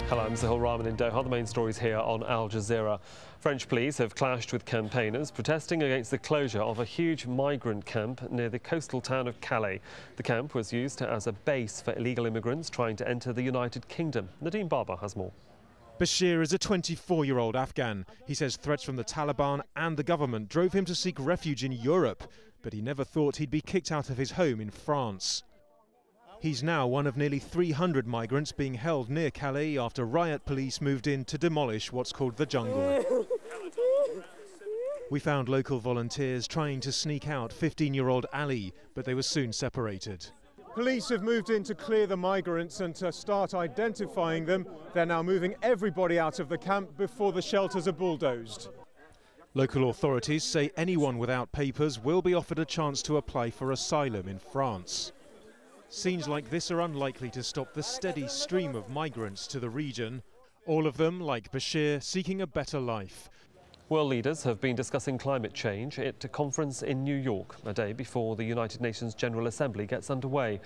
Hello, I'm Zahil Rahman in Doha. The main stories here on Al Jazeera. French police have clashed with campaigners protesting against the closure of a huge migrant camp near the coastal town of Calais. The camp was used as a base for illegal immigrants trying to enter the United Kingdom. Nadeem Baba has more. Bashir is a 24-year-old Afghan. He says threats from the Taliban and the government drove him to seek refuge in Europe, but he never thought he'd be kicked out of his home in France. He's now one of nearly 300 migrants being held near Calais after riot police moved in to demolish what's called the jungle. We found local volunteers trying to sneak out 15-year-old Ali, but they were soon separated. Police have moved in to clear the migrants and to start identifying them. They're now moving everybody out of the camp before the shelters are bulldozed. Local authorities say anyone without papers will be offered a chance to apply for asylum in France. Scenes like this are unlikely to stop the steady stream of migrants to the region, all of them, like Bashir, seeking a better life. World leaders have been discussing climate change at a conference in New York, a day before the United Nations General Assembly gets underway.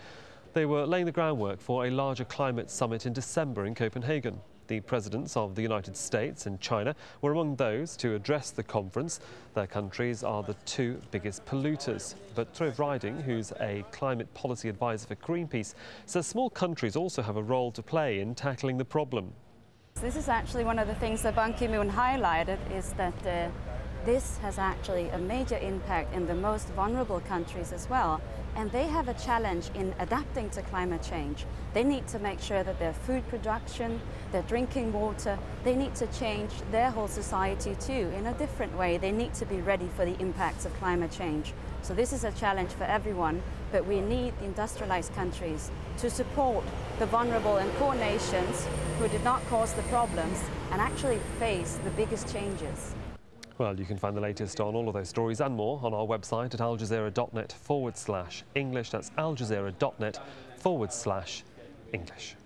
They were laying the groundwork for a larger climate summit in December in Copenhagen. The presidents of the United States and China were among those to address the conference. Their countries are the two biggest polluters. But Trove Riding, who's a climate policy advisor for Greenpeace, says small countries also have a role to play in tackling the problem. This is actually one of the things that Ban Ki-moon highlighted, is that this has actually a major impact in the most vulnerable countries as well. And they have a challenge in adapting to climate change. They need to make sure that their food production, their drinking water, they need to change their whole society too in a different way. They need to be ready for the impacts of climate change. So this is a challenge for everyone, but we need the industrialized countries to support the vulnerable and poor nations who did not cause the problems and actually face the biggest changes. Well, you can find the latest on all of those stories and more on our website at aljazeera.net/English. That's aljazeera.net/English.